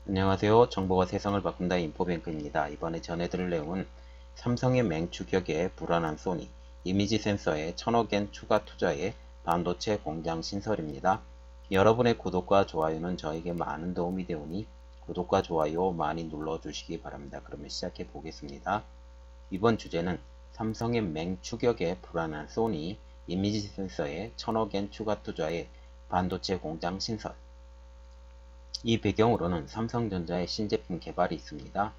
안녕하세요. 정보가 세상을 바꾼다 인포뱅크입니다. 이번에 전해드릴 내용은 삼성의 맹추격에 불안한 소니, 이미지 센서에 1000억엔 추가 투자에 반도체 공장 신설입니다. 여러분의 구독과 좋아요는 저에게 많은 도움이 되오니 구독과 좋아요 많이 눌러주시기 바랍니다. 그러면 시작해 보겠습니다. 이번 주제는 삼성의 맹추격에 불안한 소니, 이미지 센서에 1000억엔 추가 투자에 반도체 공장 신설. 이 배경으로는 삼성전자의 신제품 개발이 있습니다.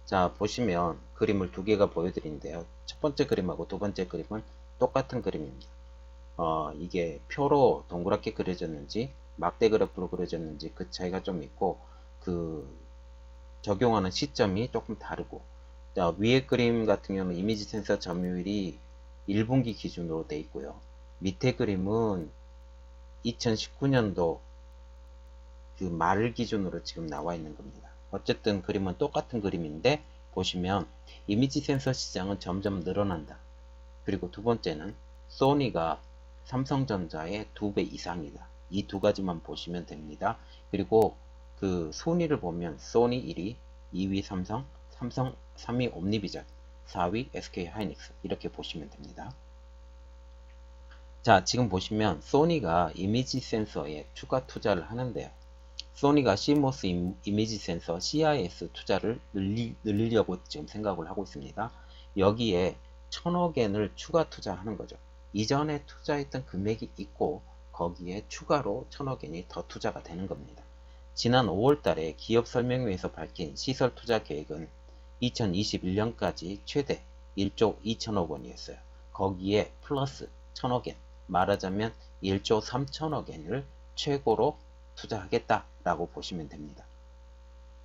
자, 보시면 그림을 두 개가 보여드리는데요. 첫 번째 그림하고 두 번째 그림은 똑같은 그림입니다. 이게 표로 동그랗게 그려졌는지 막대 그래프로 그려졌는지 그 차이가 좀 있고, 그 적용하는 시점이 조금 다르고, 자, 위에 그림 같은 경우는 이미지 센서 점유율이 1분기 기준으로 되어 있고요. 밑에 그림은 2019년도 그 말 기준으로 지금 나와 있는 겁니다. 어쨌든 그림은 똑같은 그림인데 보시면 이미지 센서 시장은 점점 늘어난다. 그리고 두 번째는 소니가 삼성전자의 2배 이상이다. 이 두 가지만 보시면 됩니다. 그리고 그 순위를 보면 소니 1위, 2위 삼성, 3위 옴니비전, 4위 SK 하이닉스 이렇게 보시면 됩니다. 자, 지금 보시면 소니가 이미지 센서에 추가 투자를 하는데요. 소니가 CMOS 이미지 센서 CIS 투자를 늘리려고 지금 생각을 하고 있습니다. 여기에 1000억엔을 추가 투자하는 거죠. 이전에 투자했던 금액이 있고 거기에 추가로 1000억엔이 더 투자가 되는 겁니다. 지난 5월 달에 기업 설명회에서 밝힌 시설 투자 계획은 2021년까지 최대 1조 2천억 원이었어요. 거기에 플러스 1000억엔, 말하자면 1조 3천억엔을 최고로 투자하겠다라고 보시면 됩니다.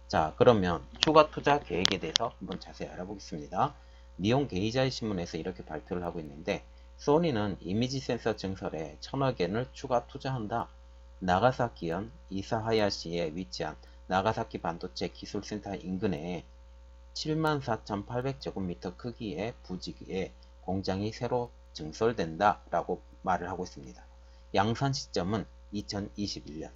자, 그러면 추가 투자 계획에 대해서 한번 자세히 알아보겠습니다. 니온 게이자이 신문에서 이렇게 발표를 하고 있는데, 소니는 이미지 센서 증설에 1000억엔을 추가 투자한다. 나가사키현 이사하야시에 위치한 나가사키 반도체 기술센터 인근에 74,800제곱미터 크기의 부지에 공장이 새로 증설된다 라고 말을 하고 있습니다. 양산 시점은 2021년.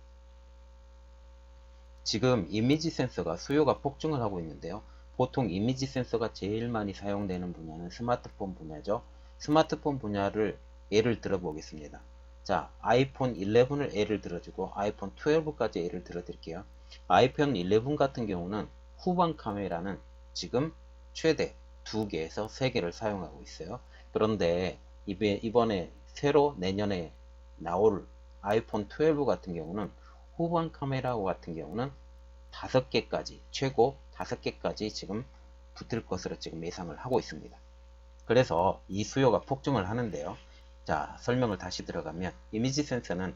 지금 이미지 센서가 수요가 폭증을 하고 있는데요. 보통 이미지 센서가 제일 많이 사용되는 분야는 스마트폰 분야죠. 스마트폰 분야를 예를 들어 보겠습니다. 자, 아이폰 11을 예를 들어주고 아이폰 12까지 예를 들어 드릴게요. 아이폰 11 같은 경우는 후방 카메라는 지금 최대 2개에서 3개를 사용하고 있어요. 그런데 이번에 새로 내년에 나올 아이폰 12 같은 경우는 후방 카메라 같은 경우는 5개까지, 최고 5개까지 지금 붙을 것으로 지금 예상을 하고 있습니다. 그래서 이 수요가 폭증을 하는데요. 자, 설명을 다시 들어가면 이미지 센서는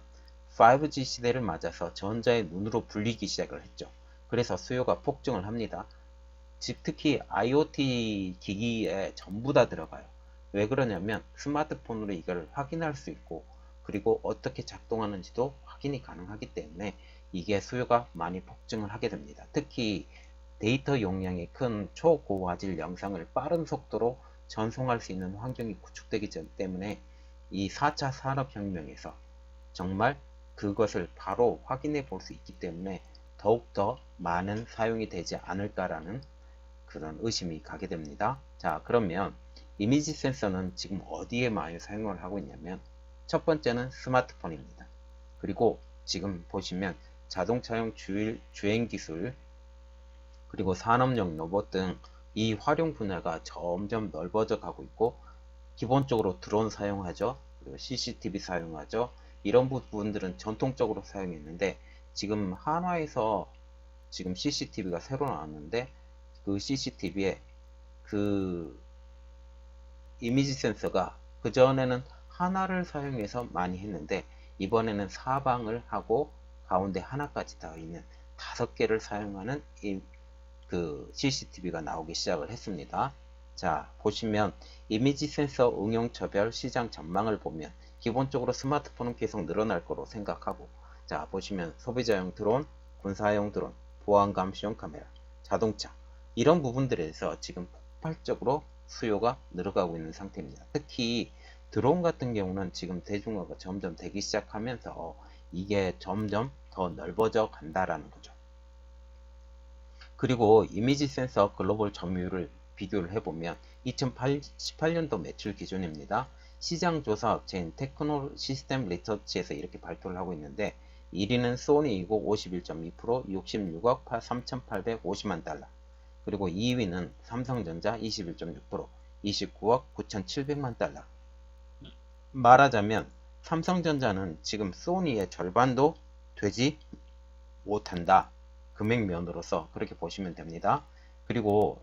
5G 시대를 맞아서 전자의 눈으로 불리기 시작을 했죠. 그래서 수요가 폭증을 합니다. 즉 특히 IoT 기기에 전부 다 들어가요. 왜 그러냐면 스마트폰으로 이걸 확인할 수 있고 그리고 어떻게 작동하는지도 확인이 가능하기 때문에 이게 수요가 많이 폭증을 하게 됩니다. 특히 데이터 용량이 큰 초고화질 영상을 빠른 속도로 전송할 수 있는 환경이 구축되기 때문에 이 4차 산업혁명에서 정말 그것을 바로 확인해 볼 수 있기 때문에 더욱더 많은 사용이 되지 않을까라는 그런 의심이 가게 됩니다. 자, 그러면 이미지 센서는 지금 어디에 많이 사용을 하고 있냐면 첫 번째는 스마트폰입니다. 그리고 지금 보시면 자동차용 주행 기술 그리고 산업용 로봇 등 이 활용 분야가 점점 넓어져 가고 있고 기본적으로 드론 사용하죠. 그리고 CCTV 사용하죠. 이런 부분들은 전통적으로 사용했는데 지금 한화에서 지금 CCTV가 새로 나왔는데 그 CCTV에 그 이미지 센서가 그전에는 하나를 사용해서 많이 했는데 이번에는 사방을 하고 가운데 하나까지 닿아 있는 5개를 사용하는 그 CCTV가 나오기 시작을 했습니다. 자, 보시면 이미지 센서 응용처별 시장 전망을 보면 기본적으로 스마트폰은 계속 늘어날 거로 생각하고, 자, 보시면 소비자용 드론, 군사용 드론, 보안 감시용 카메라, 자동차 이런 부분들에서 지금 폭발적으로 수요가 늘어가고 있는 상태입니다. 특히 드론 같은 경우는 지금 대중화가 점점 되기 시작하면서 이게 점점 더 넓어져 간다라는 거죠. 그리고 이미지 센서 글로벌 점유율을 비교를 해보면 2018년도 매출 기준입니다. 시장 조사 업체인 테크노 시스템 리서치에서 이렇게 발표를 하고 있는데 1위는 소니이고 51.2% 66억 3,850만 달러. 그리고 2위는 삼성전자 21.6% 29억 9,700만 달러. 말하자면 삼성전자는 지금 소니의 절반도 되지 못한다. 금액면으로서 그렇게 보시면 됩니다. 그리고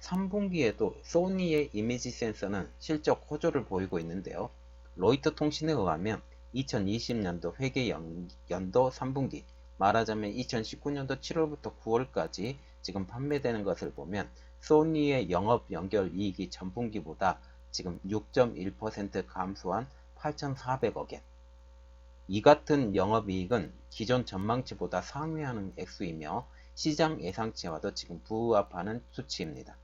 3분기에도 소니의 이미지 센서는 실적 호조를 보이고 있는데요. 로이터 통신에 의하면 2020년도 회계 연도 3분기, 말하자면 2019년도 7월부터 9월까지 지금 판매되는 것을 보면 소니의 영업 연결 이익이 전분기보다 지금 6.1% 감소한 8,400억엔. 이 같은 영업이익은 기존 전망치보다 상회하는 액수이며 시장 예상치와도 지금 부합하는 수치입니다.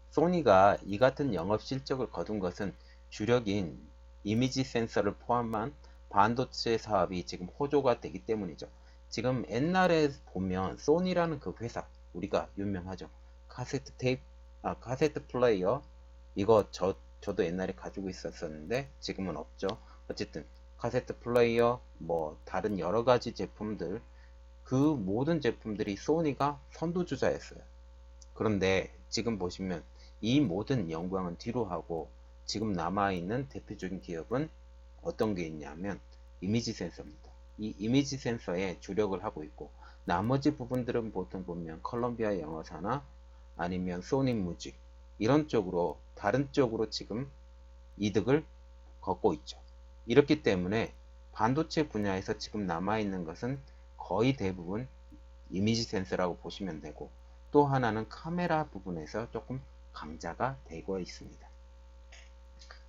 소니가 이 같은 영업 실적을 거둔 것은 주력인 이미지 센서를 포함한 반도체 사업이 지금 호조가 되기 때문이죠. 지금 옛날에 보면 소니라는 그 회사, 우리가 유명하죠. 카세트 플레이어. 이거 저도 옛날에 가지고 있었었는데 지금은 없죠. 어쨌든 카세트 플레이어, 뭐 다른 여러 가지 제품들, 그 모든 제품들이 소니가 선두주자였어요. 그런데 지금 보시면 이 모든 영광은 뒤로 하고 지금 남아있는 대표적인 기업은 어떤 게 있냐면 이미지 센서입니다. 이 이미지 센서에 주력을 하고 있고 나머지 부분들은 보통 보면 컬럼비아 영어사나 아니면 소니 뮤직 이런 쪽으로 다른 쪽으로 지금 이득을 걷고 있죠. 이렇기 때문에 반도체 분야에서 지금 남아있는 것은 거의 대부분 이미지 센서라고 보시면 되고 또 하나는 카메라 부분에서 조금 강자가 되고 있습니다.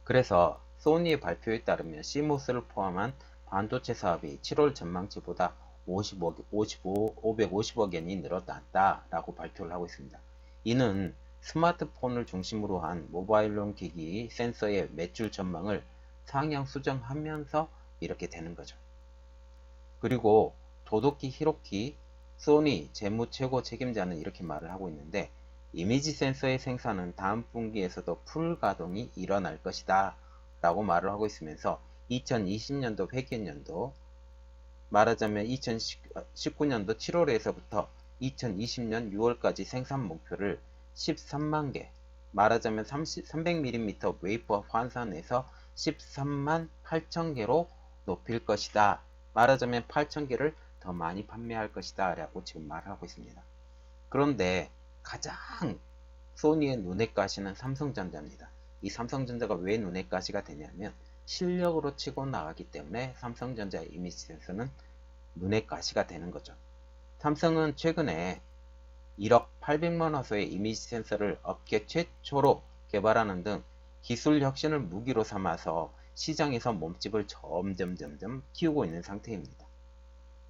그래서 소니의 발표에 따르면 CMOS를 포함한 반도체 사업이 7월 전망치보다 550억엔이 늘어났다라고 발표를 하고 있습니다. 이는 스마트폰을 중심으로 한 모바일용 기기 센서의 매출 전망을 상향 수정하면서 이렇게 되는 거죠. 그리고 도도키 히로키 소니 재무 최고 책임자는 이렇게 말을 하고 있는데 이미지 센서의 생산은 다음 분기에서도 풀 가동이 일어날 것이다 라고 말을 하고 있으면서 2020년도 회계연도 말하자면 2019년도 7월에서부터 2020년 6월까지 생산 목표를 13만 개, 말하자면 300mm 웨이퍼 환산에서 13만 8천 개로 높일 것이다. 말하자면 8천 개를 더 많이 판매할 것이다 라고 지금 말하고 있습니다. 그런데 가장 소니의 눈에 가시는 삼성전자입니다. 이 삼성전자가 왜 눈에 가시가 되냐면 실력으로 치고 나가기 때문에 삼성전자의 이미지 센서는 눈에 가시가 되는 거죠. 삼성은 최근에 1억 800만 화소의 이미지 센서를 업계 최초로 개발하는 등 기술 혁신을 무기로 삼아서 시장에서 몸집을 점점 키우고 있는 상태입니다.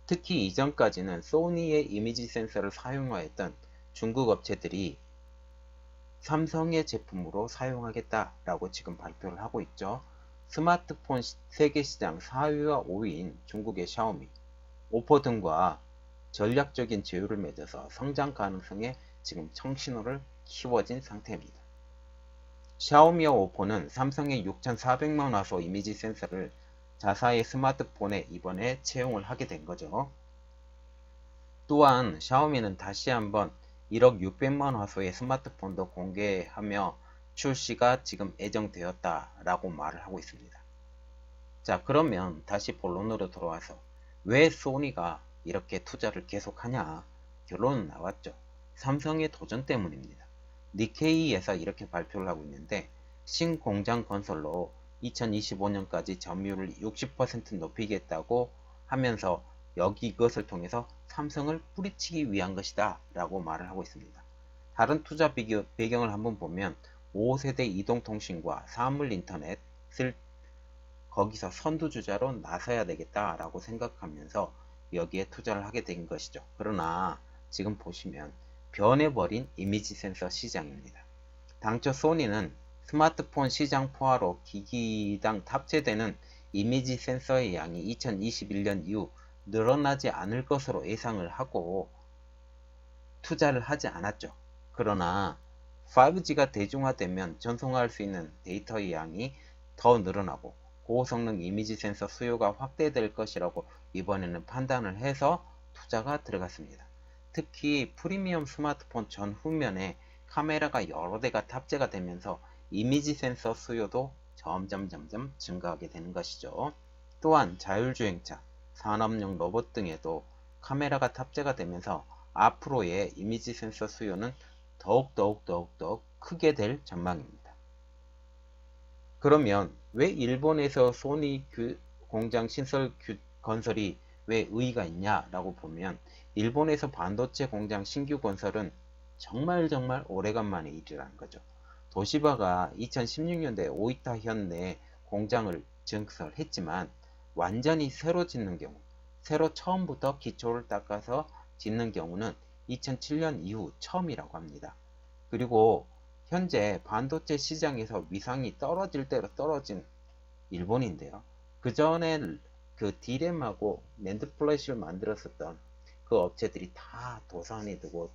특히 이전까지는 소니의 이미지 센서를 사용하였던 중국 업체들이 삼성의 제품으로 사용하겠다라고 지금 발표를 하고 있죠. 스마트폰 세계시장 4위와 5위인 중국의 샤오미, 오포 등과 전략적인 제휴를 맺어서 성장 가능성에 지금 청신호를 키워진 상태입니다. 샤오미와 오포는 삼성의 6,400만 화소 이미지 센서를 자사의 스마트폰에 이번에 채용을 하게 된 거죠. 또한 샤오미는 다시 한번 1억 600만 화소의 스마트폰도 공개하며 출시가 지금 예정되었다라고 말을 하고 있습니다. 자, 그러면 다시 본론으로 돌아와서 왜 소니가 이렇게 투자를 계속하냐? 결론은 나왔죠. 삼성의 도전 때문입니다. 니케이에서 이렇게 발표를 하고 있는데 신공장 건설로 2025년까지 점유율을 60% 높이겠다고 하면서 이것을 통해서 삼성을 뿌리치기 위한 것이다 라고 말을 하고 있습니다. 다른 투자 배경을 한번 보면 5세대 이동통신과 사물인터넷을 거기서 선두주자로 나서야 되겠다 라고 생각하면서 여기에 투자를 하게 된 것이죠. 그러나 지금 보시면 변해버린 이미지 센서 시장입니다. 당초 소니는 스마트폰 시장 포화로 기기당 탑재되는 이미지 센서의 양이 2021년 이후 늘어나지 않을 것으로 예상을 하고 투자를 하지 않았죠. 그러나 5G가 대중화되면 전송할 수 있는 데이터의 양이 더 늘어나고 고성능 이미지 센서 수요가 확대될 것이라고 이번에는 판단을 해서 투자가 들어갔습니다. 특히 프리미엄 스마트폰 전후면에 카메라가 여러 대가 탑재가 되면서 이미지 센서 수요도 점점 증가하게 되는 것이죠. 또한 자율주행차, 산업용 로봇 등에도 카메라가 탑재가 되면서 앞으로의 이미지 센서 수요는 더욱 크게 될 전망입니다. 그러면 왜 일본에서 소니 공장 신설 건설이 왜 의의가 있냐라고 보면 일본에서 반도체 공장 신규 건설은 정말 오래간만의 일이라는 거죠. 도시바가 2016년도에 오이타 현내 공장을 증설했지만 완전히 새로 짓는 경우, 새로 처음부터 기초를 닦아서 짓는 경우는 2007년 이후 처음이라고 합니다. 그리고 현재 반도체 시장에서 위상이 떨어질 대로 떨어진 일본인데요. 그 전에 그 D램하고 낸드 플래시를 만들었었던 그 업체들이 다 도산이 되고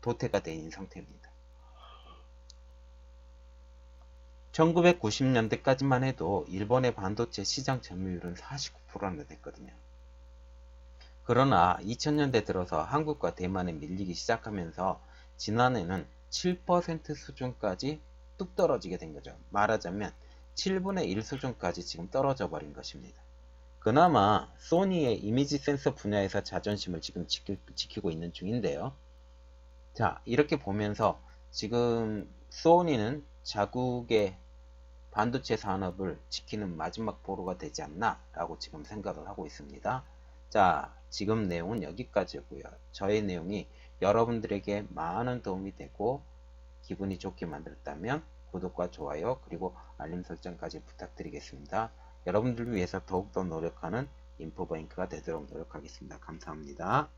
도태가 된 상태입니다. 1990년대까지만 해도 일본의 반도체 시장 점유율은 49%나 됐거든요. 그러나 2000년대 들어서 한국과 대만에 밀리기 시작하면서 지난해는 7% 수준까지 뚝 떨어지게 된 거죠. 말하자면 7분의 1 수준까지 지금 떨어져 버린 것입니다. 그나마 소니의 이미지 센서 분야에서 자존심을 지금 지키고 있는 중인데요. 자, 이렇게 보면서 지금 소니는 자국의 반도체 산업을 지키는 마지막 보루가 되지 않나 라고 지금 생각을 하고 있습니다. 자, 지금 내용은 여기까지고요. 저의 내용이 여러분들에게 많은 도움이 되고 기분이 좋게 만들었다면 구독과 좋아요 그리고 알림 설정까지 부탁드리겠습니다. 여러분들을 위해서 더욱더 노력하는 인포바잉크가 되도록 노력하겠습니다. 감사합니다.